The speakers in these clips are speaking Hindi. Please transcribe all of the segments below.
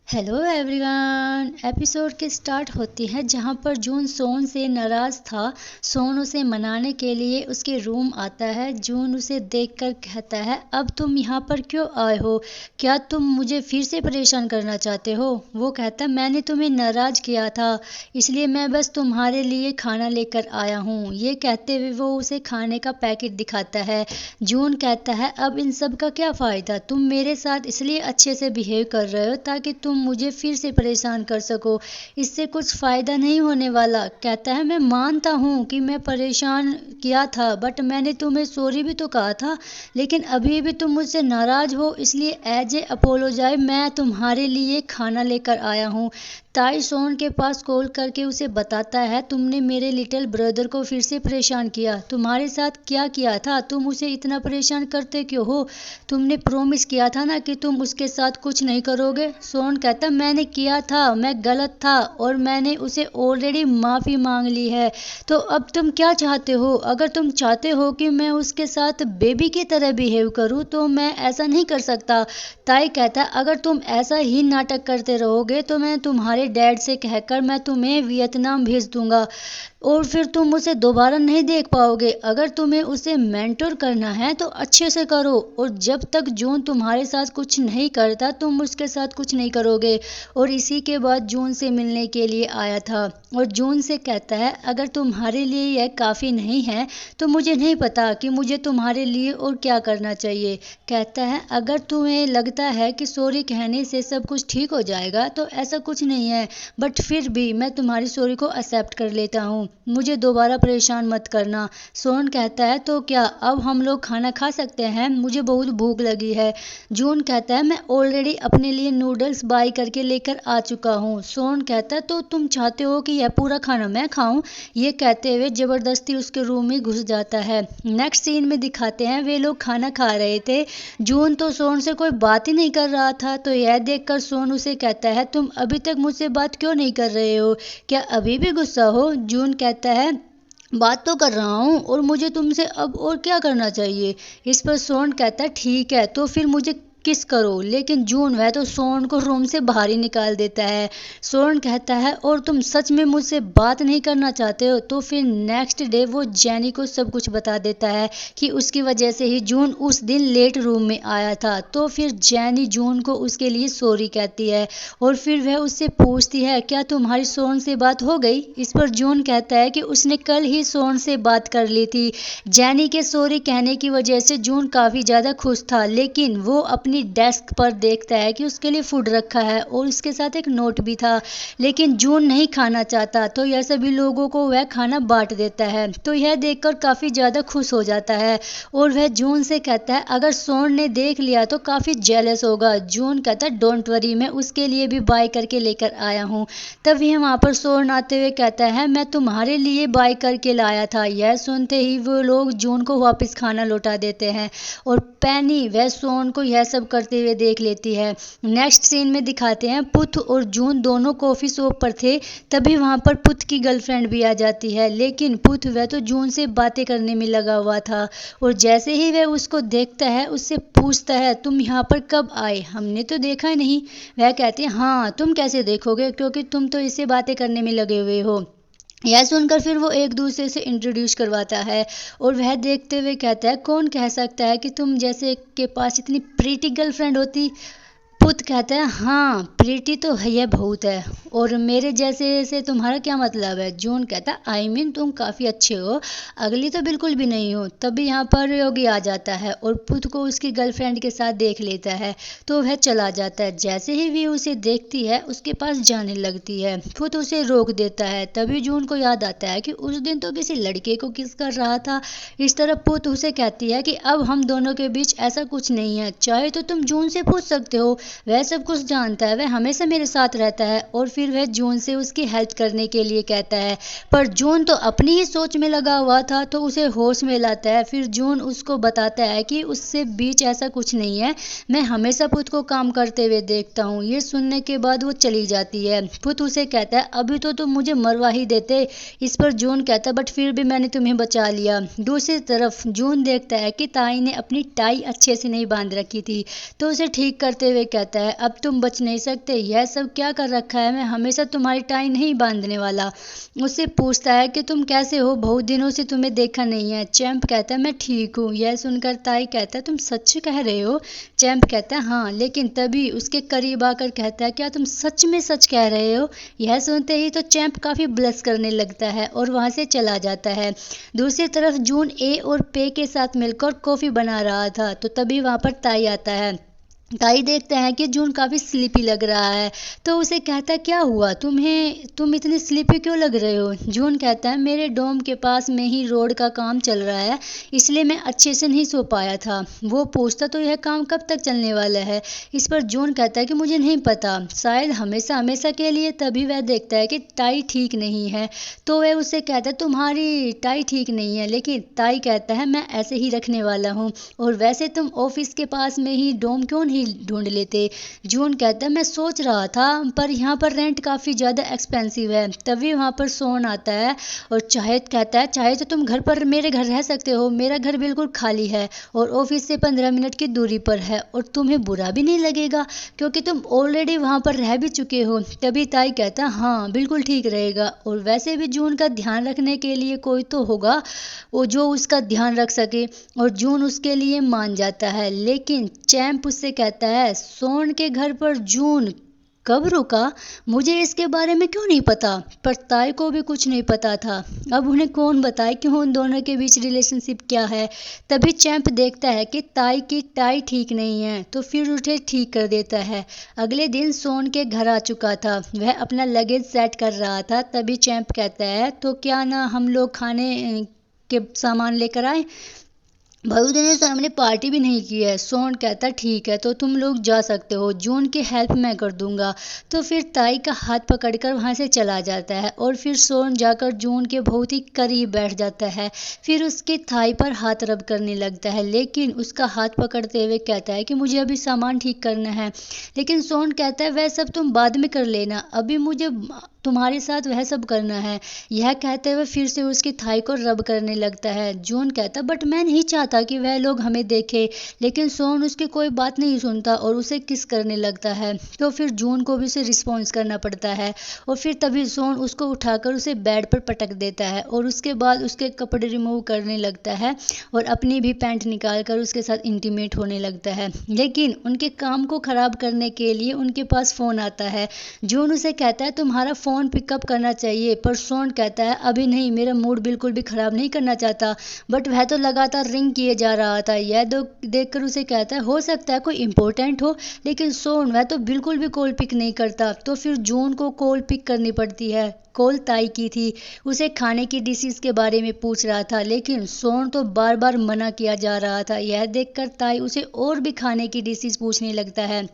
Hello everyone. एपिसोड के स्टार्ट होती है जहां पर जून सोन से नाराज था। सोन उसे मनाने के लिए उसके रूम आता है। जून उसे देखकर कहता है, अब तुम यहाँ पर क्यों आए हो? क्या तुम मुझे फिर से परेशान करना चाहते हो? वो कहता है, मैंने तुम्हें नाराज किया था, इसलिए मैं बस तुम्हारे लिए खाना लेकर आया हूँ। ये कहते हुए वो उसे खाने का पैकेट दिखाता है। जून कहता है, अब इन सब का क्या फ़ायदा? तुम मेरे साथ इसलिए अच्छे से बिहेव कर रहे हो ताकि तुम मुझे फिर से परेशान कर सको। इससे कुछ फ़ायदा नहीं होने वाला। कहता है, मैं मानता हूँ कि मैं परेशान किया था, बट मैंने तुम्हें सॉरी भी तो कहा था, लेकिन अभी भी तुम मुझसे नाराज़ हो, इसलिए एज ए अपोलोजाइज मैं तुम्हारे लिए खाना लेकर आया हूँ। ताई सोन के पास कॉल करके उसे बताता है, तुमने मेरे लिटिल ब्रदर को फिर से परेशान किया। तुम्हारे साथ क्या किया था? तुम उसे इतना परेशान करते क्यों हो? तुमने प्रॉमिस किया था ना कि तुम उसके साथ कुछ नहीं करोगे। सोन कहता, मैंने किया था, मैं गलत था और मैंने उसे ऑलरेडी माफ़ी मांग ली है। तो अब तुम क्या चाहते हो? अगर तुम चाहते हो कि मैं उसके साथ बेबी की तरह बिहेव करूं तो मैं ऐसा नहीं कर सकता। ताई कहता, अगर तुम ऐसा ही नाटक करते रहोगे तो मैं तुम्हारे डैड से कहकर मैं तुम्हें वियतनाम भेज दूंगा और फिर तुम उसे दोबारा नहीं देख पाओगे। अगर तुम्हें उसे मेंटर करना है तो अच्छे से करो, और जब तक जून तुम्हारे साथ कुछ नहीं करता तुम उसके साथ कुछ नहीं करोगे। और इसी के बाद जून से मिलने के लिए आया था और जून से कहता है, अगर तुम्हारे लिए यह काफ़ी नहीं है तो मुझे नहीं पता कि मुझे तुम्हारे लिए और क्या करना चाहिए। कहता है, अगर तुम्हें लगता है कि सॉरी कहने से सब कुछ ठीक हो जाएगा तो ऐसा कुछ नहीं है, बट फिर भी मैं तुम्हारी सॉरी को एक्सेप्ट कर लेता हूँ। मुझे दोबारा परेशान मत करना। सोन कहता है, तो क्या अब हम लोग खाना खा सकते हैं? मुझे बहुत भूख लगी है। जून कहता है, मैं ऑलरेडी अपने लिए नूडल्स बाई करके लेकर आ चुका हूँ। सोन कहता है, तो तुम चाहते हो कि यह पूरा खाना मैं खाऊं? ये कहते हुए जबरदस्ती उसके रूम में घुस जाता है। नेक्स्ट सीन में दिखाते हैं वे लोग खाना खा रहे थे। जून तो सोन से कोई बात ही नहीं कर रहा था, तो यह देखकर सोन उसे कहता है, तुम अभी तक मुझसे बात क्यों नहीं कर रहे हो? क्या अभी भी गुस्सा हो? जून कहता है, बात तो कर रहा हूँ और मुझे तुमसे अब और क्या करना चाहिए? इस पर सोन कहता है, ठीक है तो फिर मुझे किस करो। लेकिन जून वह तो सोन को रूम से बाहर ही निकाल देता है। सोन कहता है, और तुम सच में मुझसे बात नहीं करना चाहते हो? तो फिर नेक्स्ट डे वो जेनी को सब कुछ बता देता है कि उसकी वजह से ही जून उस दिन लेट रूम में आया था। तो फिर जेनी जून को उसके लिए सॉरी कहती है और फिर वह उससे पूछती है, क्या तुम्हारी सोन से बात हो गई? इस पर जून कहता है कि उसने कल ही सोन से बात कर ली थी। जेनी के सॉरी कहने की वजह से जून काफ़ी ज़्यादा खुश था, लेकिन वो अपनी डेस्क पर देखता है कि उसके लिए फूड रखा है और उसके साथ एक नोट भी था, लेकिन जून नहीं खाना चाहता, तो यह सभी लोगों को वह खाना बांट देता है। तो यह देखकर काफ़ी ज़्यादा खुश हो जाता है और वह जून से कहता है, अगर सोन ने देख लिया तो काफ़ी जेलस होगा। जून कहता है, डोंट वरी, मैं उसके लिए भी बाय करके लेकर आया हूँ। तभी वहाँ पर सोन आते हुए कहता है, मैं तुम्हारे लिए बाय करके लाया था। यह सुनते ही वो लोग जून को वापस खाना लौटा देते हैं और पैनी वह सोन को यह सब करते हुए देख लेती है। नेक्स्ट सीन में दिखाते हैं पुथ और जून दोनों कॉफ़ी शॉप पर थे। तभी वहाँ पर पुथ की गर्लफ्रेंड भी आ जाती है, लेकिन पुथ वह तो जून से बातें करने में लगा हुआ था और जैसे ही वह उसको देखता है उससे पूछता है, तुम यहाँ पर कब आए? हमने तो देखा नहीं। वह कहती है, हाँ तुम कैसे देखोगे, क्योंकि तुम तो इससे बातें करने में लगे हुए हो। यह सुनकर फिर वो एक दूसरे से इंट्रोड्यूस करवाता है और वह देखते हुए कहता है, कौन कह सकता है कि तुम जैसे के पास इतनी प्रीटी गर्लफ्रेंड होती? पुत कहता है, हाँ प्रीटी तो है, यह बहुत है, और मेरे जैसे से तुम्हारा क्या मतलब है? जून कहता है, आई मीन तुम काफ़ी अच्छे हो, अगली तो बिल्कुल भी नहीं हो। तभी यहाँ पर योगी आ जाता है और पुत को उसकी गर्लफ्रेंड के साथ देख लेता है, तो वह चला जाता है। जैसे ही वी उसे देखती है उसके पास जाने लगती है, पुत उसे रोक देता है। तभी जून को याद आता है कि उस दिन तो किसी लड़के को किस कर रहा था। इस तरह पुत उसे कहती है कि अब हम दोनों के बीच ऐसा कुछ नहीं है, चाहे तो तुम जून से पूछ सकते हो, वह सब कुछ जानता है, वह हमेशा मेरे साथ रहता है। और फिर वह जून से उसकी हेल्प करने के लिए कहता है, पर जून तो अपनी ही सोच में लगा हुआ था, तो उसे होश में लाता है। फिर जून उसको बताता है कि उससे बीच ऐसा कुछ नहीं है, मैं हमेशा पुत को काम करते हुए देखता हूँ। ये सुनने के बाद वो चली जाती है। पुत उसे कहता है, अभी तो तुम मुझे मरवा ही देते। इस पर जून कहता है, बट फिर भी मैंने तुम्हें बचा लिया। दूसरी तरफ जून देखता है कि ताई ने अपनी टाई अच्छे से नहीं बांध रखी थी, तो उसे ठीक करते हुए कहता कहता है अब तुम बच नहीं सकते, यह सब क्या कर रखा है, मैं हमेशा तुम्हारी टाई नहीं बांधने वाला। उससे पूछता है कि तुम कैसे हो, बहुत दिनों से तुम्हें देखा नहीं है। चैंप कहता है मैं ठीक हूँ। यह सुनकर ताई कहता है तुम सच कह रहे हो। चैंप कहता है हाँ, लेकिन तभी उसके करीब आकर कहता है क्या तुम सच में सच कह रहे हो। यह सुनते ही तो चैंप काफी ब्लश करने लगता है और वहां से चला जाता है। दूसरी तरफ जून ए और पे के साथ मिलकर कॉफी बना रहा था, तो तभी वहां पर ताई आता है। ताई देखते हैं कि जून काफी स्लीपी लग रहा है, तो उसे कहता है क्या हुआ तुम इतने स्लीपी क्यों लग रहे हो। जून कहता है मेरे डोम के पास में ही रोड का काम चल रहा है, इसलिए मैं अच्छे से नहीं सो पाया था। वो पूछता तो यह काम कब तक चलने वाला है। इस पर जून कहता है कि मुझे नहीं पता, शायद हमेशा हमेशा के लिए। तभी वह देखता है कि टाई ठीक नहीं है, तो वह उससे कहता है तुम्हारी टाई ठीक नहीं है, लेकिन ताई कहता है मैं ऐसे ही रखने वाला हूँ, और वैसे तुम ऑफिस के पास में ही डोम क्यों नहीं ढूंढ लेते। जून कहता है मैं सोच रहा था, पर यहाँ पर रेंट काफी ज्यादा एक्सपेंसिव है। तभी वहां पर सोन आता है और चाहे कहता है चाहे तो तुम घर पर मेरे घर रह सकते हो, मेरा घर बिल्कुल खाली है और ऑफिस से 15 मिनट की दूरी पर है, और तुम्हें बुरा भी नहीं लगेगा क्योंकि तुम ऑलरेडी वहां पर रह भी चुके हो। तभी ताई कहता है हाँ बिल्कुल ठीक रहेगा, और वैसे भी जून का ध्यान रखने के लिए कोई तो होगा वो जो उसका ध्यान रख सके, और जून उसके लिए मान जाता है। लेकिन चैंप उससे कहता है सोन के घर पर जून कब रुका, मुझे इसके बारे में क्यों नहीं पता। पर ताई को भी कुछ नहीं पता था। अब उन्हें कौन बताए कि उन दोनों के बीच रिलेशनशिप क्या है। तभी चैंप देखता है कि ताई की टाई ठीक नहीं है, तो फिर उसे ठीक कर देता है। अगले दिन सोन के घर आ चुका था, वह अपना लगेज सेट कर रहा था। तभी चैंप कहता है तो क्या ना हम लोग खाने के सामान लेकर आए, बहुत दिनों से हमने पार्टी भी नहीं की है। सोन कहता ठीक है, तो तुम लोग जा सकते हो, जून की हेल्प मैं कर दूंगा। तो फिर ताई का हाथ पकड़कर वहां से चला जाता है, और फिर सोन जाकर जून के बहुत ही करीब बैठ जाता है। फिर उसके थाई पर हाथ रब करने लगता है, लेकिन उसका हाथ पकड़ते हुए कहता है कि मुझे अभी सामान ठीक करना है। लेकिन सोन कहता है वह सब तुम बाद में कर लेना, अभी मुझे तुम्हारे साथ वह सब करना है। यह कहते हुए फिर से उसकी थाई को रब करने लगता है। जून कहता बट मैं नहीं चाहता कि वह लोग हमें देखे, लेकिन सोन उसकी कोई बात नहीं सुनता और उसे किस करने लगता है। तो फिर जून को भी उसे रिस्पॉन्स करना पड़ता है, और फिर तभी सोन उसको उठाकर उसे बेड पर पटक देता है, और उसके बाद उसके कपड़े रिमूव करने लगता है और अपनी भी पैंट निकाल कर उसके साथ इंटीमेट होने लगता है। लेकिन उनके काम को खराब करने के लिए उनके पास फोन आता है। जून उसे कहता है तुम्हारा फोन पिकअप करना चाहिए, पर सोन कहता है अभी नहीं, मेरा मूड बिल्कुल भी खराब नहीं करना चाहता। बट वह तो लगातार रिंग किए जा रहा था। यह देखकर उसे कहता है हो सकता है कोई इंपॉर्टेंट हो, लेकिन सोन वह तो बिल्कुल भी कॉल पिक नहीं करता। तो फिर जून को कॉल पिक करनी पड़ती है। कॉल ताई की थी, उसे खाने की डिशेस के बारे में पूछ रहा था, लेकिन सोन तो बार बार मना किया जा रहा था। यह देखकर ताई उसे और भी खाने की डिशेस पूछने लगता है।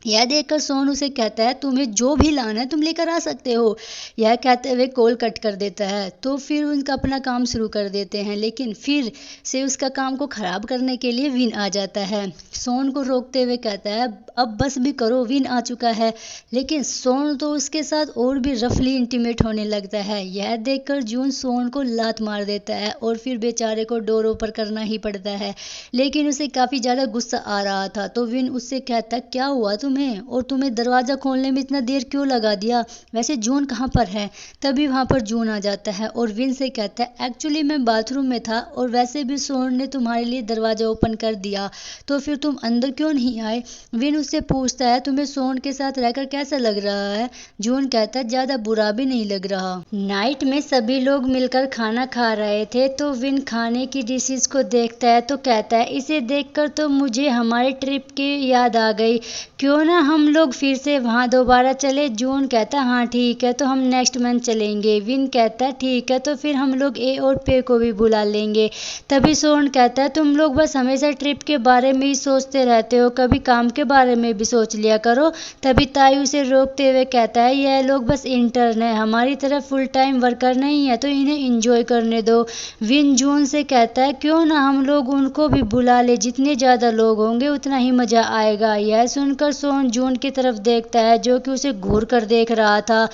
यह देखकर सोन उसे कहता है तुम्हें जो भी लाना है तुम लेकर आ सकते हो। यह कहते हुए कॉल कट कर देता है। तो फिर उनका अपना काम शुरू कर देते हैं, लेकिन फिर से उसका काम को खराब करने के लिए विन आ जाता है। सोन को रोकते हुए कहता है अब बस भी करो, विन आ चुका है। लेकिन सोन तो उसके साथ और भी रफली इंटीमेट होने लगता है। यह देखकर जून सोन को लात मार देता है, और फिर बेचारे को डोर ओपन करना ही पड़ता है। लेकिन उसे काफी ज्यादा गुस्सा आ रहा था, तो विन उससे कहता क्या हुआ और तुम्हें दरवाजा खोलने में इतना देर क्यों लगा दिया, वैसे जून कहाँ पर है। तभी वहां पर जून आ जाता है और विन से कहता है एक्चुअली मैं बाथरूम में था, और वैसे भी सोन ने तुम्हारे लिए दरवाजा ओपन कर दिया, तो फिर तुम अंदर क्यों नहीं आए। विन उससे पूछता है तुम्हें सोन के साथ रहकर कैसा लग रहा है। जून कहता है ज्यादा बुरा भी नहीं लग रहा। नाइट में सभी लोग मिलकर खाना खा रहे थे, तो विन खाने की डिशेस को देखता है तो कहता है इसे देखकर तो मुझे हमारे ट्रिप की याद आ गई, क्यों ना हम लोग फिर से वहां दोबारा चले। जून कहता हाँ ठीक है, तो हम नेक्स्ट मंथ चलेंगे। विन कहता है ठीक है, तो फिर हम लोग ए और पे को भी बुला लेंगे। तभी सोन कहता है तुम लोग बस हमेशा ट्रिप के बारे में ही सोचते रहते हो, कभी काम के बारे में भी सोच लिया करो। तभी ताई उसे रोकते हुए कहता है यह लोग बस इंटर्न है, हमारी तरह फुल टाइम वर्कर नहीं है, तो इन्हें एंजॉय करने दो। विन जून से कहता है क्यों ना हम लोग उनको भी बुला ले, जितने ज्यादा लोग होंगे उतना ही मजा आएगा। यह सुनकर सोन जून की तरफ देखता है जो कि उसे घूर कर देख रहा था।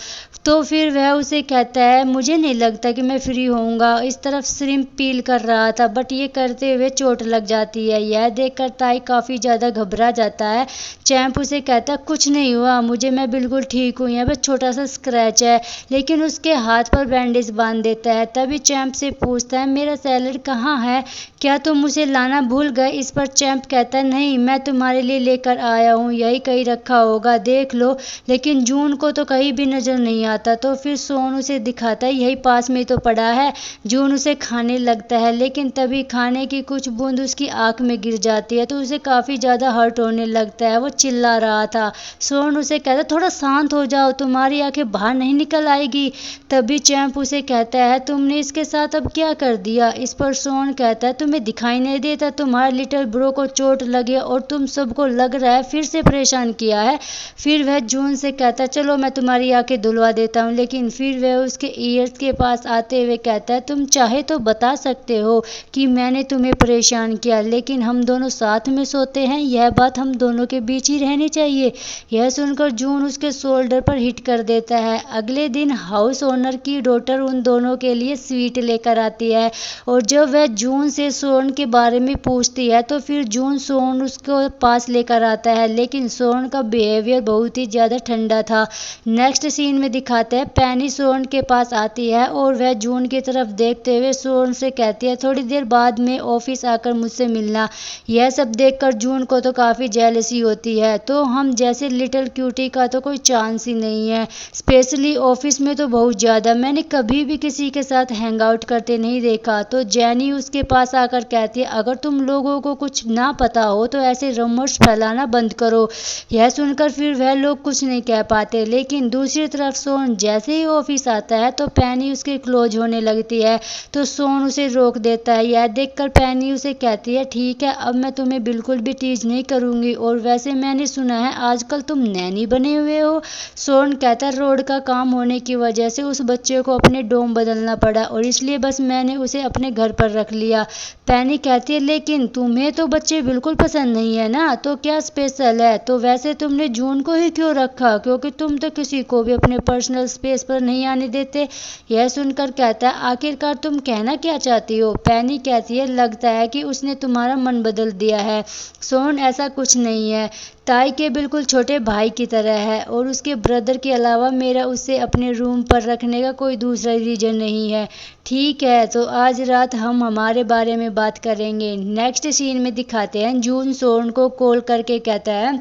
तो फिर वह उसे कहता है मुझे नहीं लगता कि मैं फ्री होऊंगा। इस तरफ श्रिम्प पील कर रहा था बट ये करते हुए चोट लग जाती है। यह देखकर ताई काफ़ी ज़्यादा घबरा जाता है। चैंप उसे कहता है कुछ नहीं हुआ मुझे, मैं बिल्कुल ठीक हूँ, यह बस छोटा सा स्क्रैच है। लेकिन उसके हाथ पर बैंडेज बांध देता है। तभी चैंप से पूछता है मेरा सैलड कहाँ है, क्या तुम उसे लाना भूल गए। इस पर चैंप कहता है नहीं, मैं तुम्हारे लिए लेकर आया हूँ, यही कहीं रखा होगा, देख लो। लेकिन जून को तो कहीं भी नजर नहीं आता। तो फिर सोन उसे दिखाता है यही पास में तो पड़ा है। जून उसे खाने लगता है लेकिन तभी खाने की कुछ बूंद उसकी आंख में गिर जाती है तो उसे काफ़ी ज़्यादा हर्ट होने लगता है। वो चिल्ला रहा था। सोन उसे कहता है थोड़ा शांत हो जाओ, तुम्हारी आंखें बाहर नहीं निकल आएगी। तभी चैंप उसे कहता है तुमने इसके साथ अब क्या कर दिया। इस पर सोन कहता है तुम्हें दिखाई नहीं देता तुम्हारे लिटिल ब्रो को चोट लगे और तुम सबको लग रहा है फिर से परेशान किया है। फिर वह जून से कहता है चलो मैं तुम्हारी आंखें धुलवा देता हूँ। लेकिन फिर वह उसके ईयर्स के पास आते हुए कहता है तुम चाहे तो बता सकते हो कि मैंने तुम्हें परेशान किया, लेकिन हम दोनों साथ में सोते हैं, यह बात हम दोनों के बीच ही रहनी चाहिए। यह सुनकर जून उसके शोल्डर पर हिट कर देता है। अगले दिन हाउस ओनर की डॉटर उन दोनों के लिए स्वीट लेकर आती है और जब वह जून से सोन के बारे में पूछती है तो फिर जून सोन उसको पास लेकर आता है। लेकिन सोन का बिहेवियर बहुत ही ज़्यादा ठंडा था। नेक्स्ट सीन में दिखाते हैं पैनी सोन के पास आती है और वह जून की तरफ देखते हुए सोन से कहती है थोड़ी देर बाद में ऑफिस आकर मुझसे मिलना। यह सब देखकर जून को तो काफ़ी जेलसी होती है। तो हम जैसे लिटिल क्यूटी का तो कोई चांस ही नहीं है, स्पेशली ऑफिस में तो बहुत ज़्यादा, मैंने कभी भी किसी के साथ हैंग आउट करते नहीं देखा। तो जैनी उसके पास आकर कहती है अगर तुम लोगों को कुछ ना पता हो तो ऐसे रमर्स फैलाना बंद करो। यह सुनकर फिर वह लोग कुछ नहीं कह पाते। लेकिन दूसरी तरफ सोन जैसे ही ऑफिस आता है तो पैनी उसके क्लोज होने लगती है तो सोन उसे रोक देता है। यह देखकर पैनी उसे कहती है ठीक है अब मैं तुम्हें बिल्कुल भी टीज नहीं करूंगी और वैसे मैंने सुना है आजकल तुम नैनी बने हुए हो। सोन कहता है रोड का काम होने की वजह से उस बच्चे को अपने डोम बदलना पड़ा और इसलिए बस मैंने उसे अपने घर पर रख लिया। पैनी कहती है लेकिन तुम्हें तो बच्चे बिल्कुल पसंद नहीं है ना, तो क्या स्पेशल है। तो वैसे तुमने जून को ही क्यों रखा, क्योंकि तुम तो किसी को भी अपने पर्सनल स्पेस पर नहीं आने देते। यह सुनकर कहता है आखिरकार तुम कहना क्या चाहती हो। पैनी कहती है लगता है कि उसने तुम्हारा मन बदल दिया है। सोन ऐसा कुछ नहीं है, ताई के बिल्कुल छोटे भाई की तरह है और उसके ब्रदर के अलावा मेरा उसे अपने रूम पर रखने का कोई दूसरा रीजन नहीं है। ठीक है तो आज रात हम हमारे बारे में बात करेंगे। नेक्स्ट सीन में दिखाते हैं जून सोन को कॉल करके कहता है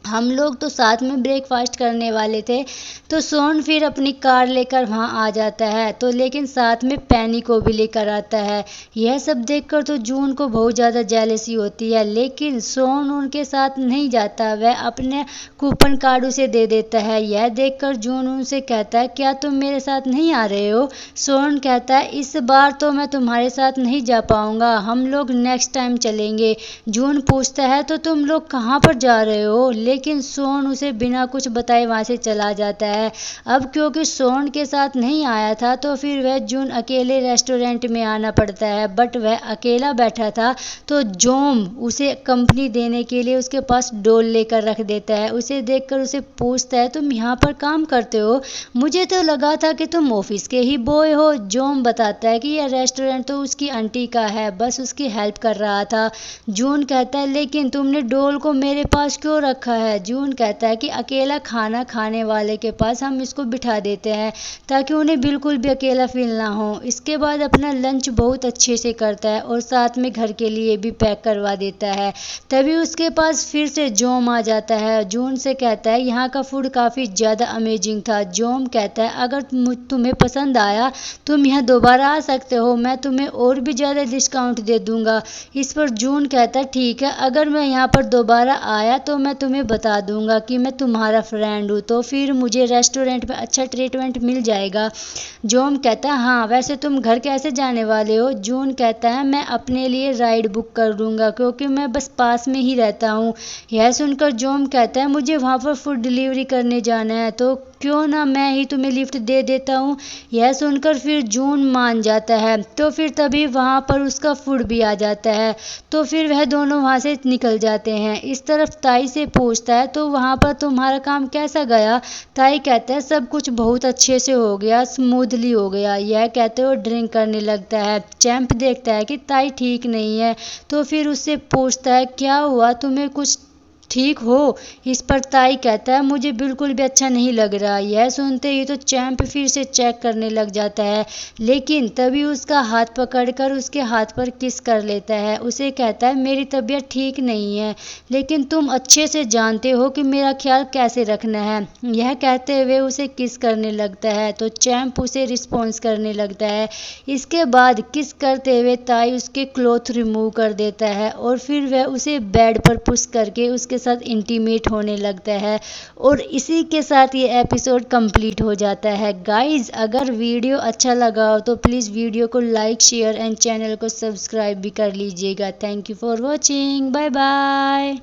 हम लोग तो साथ में ब्रेकफास्ट करने वाले थे। तो सोन फिर अपनी कार लेकर वहाँ आ जाता है तो लेकिन साथ में पैनी को भी लेकर आता है। यह सब देखकर तो जून को बहुत ज़्यादा जेलसी होती है लेकिन सोन उनके साथ नहीं जाता, वह अपने कूपन कार्ड उसे दे देता है। यह देखकर जून उनसे कहता है क्या तुम मेरे साथ नहीं आ रहे हो। सोन कहता है इस बार तो मैं तुम्हारे साथ नहीं जा पाऊंगा, हम लोग नेक्स्ट टाइम चलेंगे। जून पूछता है तो तुम लोग कहाँ पर जा रहे हो, लेकिन सोन उसे बिना कुछ बताए वहां से चला जाता है। अब क्योंकि सोन के साथ नहीं आया था तो फिर वह जून अकेले रेस्टोरेंट में आना पड़ता है बट वह अकेला बैठा था तो जोम उसे कंपनी देने के लिए उसके पास डोल लेकर रख देता है। उसे देखकर उसे पूछता है तुम यहाँ पर काम करते हो, मुझे तो लगा था कि तुम ऑफिस के ही बॉय हो। जोम बताता है कि यह रेस्टोरेंट तो उसकी आंटी का है, बस उसकी हेल्प कर रहा था। जून कहता है लेकिन तुमने डोल को मेरे पास क्यों रखा है। जून कहता है कि अकेला खाना खाने वाले के पास हम इसको बिठा देते हैं ताकि उन्हें बिल्कुल भी अकेला फील ना हो। इसके बाद अपना लंच बहुत अच्छे से करता है और साथ में घर के लिए भी पैक करवा देता है। तभी उसके पास फिर से जोम आ जाता है। जून से कहता है यहाँ का फूड काफ़ी ज़्यादा अमेजिंग था। जोम कहता है अगर तुम्हें पसंद आया तुम यहाँ दोबारा आ सकते हो, मैं तुम्हें और भी ज़्यादा डिस्काउंट दे दूँगा। इस पर जून कहता है ठीक है अगर मैं यहाँ पर दोबारा आया तो मैं तुम्हें बता दूंगा कि मैं तुम्हारा फ्रेंड हूँ, तो फिर मुझे रेस्टोरेंट में अच्छा ट्रीटमेंट मिल जाएगा। जोम कहता है हाँ वैसे तुम घर कैसे जाने वाले हो। जून कहता है मैं अपने लिए राइड बुक कर लूँगा क्योंकि मैं बस पास में ही रहता हूँ। यह सुनकर जोम कहता है मुझे वहाँ पर फूड डिलीवरी करने जाना है। तो क्यों ना मैं ही तुम्हें लिफ्ट दे देता हूँ। यह सुनकर फिर जून मान जाता है। तो फिर तभी वहाँ पर उसका फुड भी आ जाता है। तो फिर वह दोनों वहाँ से निकल जाते हैं। इस तरफ ताई से पूछता है तो वहाँ पर तुम्हारा काम कैसा गया। ताई कहता है सब कुछ बहुत अच्छे से हो गया, स्मूथली हो गया। यह कहते हुए ड्रिंक करने लगता है। चैंप देखता है कि ताई ठीक नहीं है तो फिर उससे पूछता है क्या हुआ, तुम्हें कुछ ठीक हो। इस पर ताई कहता है मुझे बिल्कुल भी अच्छा नहीं लग रहा। यह सुनते ही तो चैंप फिर से चेक करने लग जाता है, लेकिन तभी उसका हाथ पकड़कर उसके हाथ पर किस कर लेता है। उसे कहता है मेरी तबीयत ठीक नहीं है, लेकिन तुम अच्छे से जानते हो कि मेरा ख्याल कैसे रखना है। यह कहते हुए उसे किस करने लगता है तो चैंप उसे रिस्पॉन्स करने लगता है। इसके बाद किस करते हुए ताई उसके क्लॉथ रिमूव कर देता है और फिर वह उसे बेड पर पुश करके उसके साथ इंटीमेट होने लगता है। और इसी के साथ ये एपिसोड कंप्लीट हो जाता है। गाइज अगर वीडियो अच्छा लगा हो तो प्लीज़ वीडियो को लाइक शेयर एंड चैनल को सब्सक्राइब भी कर लीजिएगा। Thank you for watching, bye bye.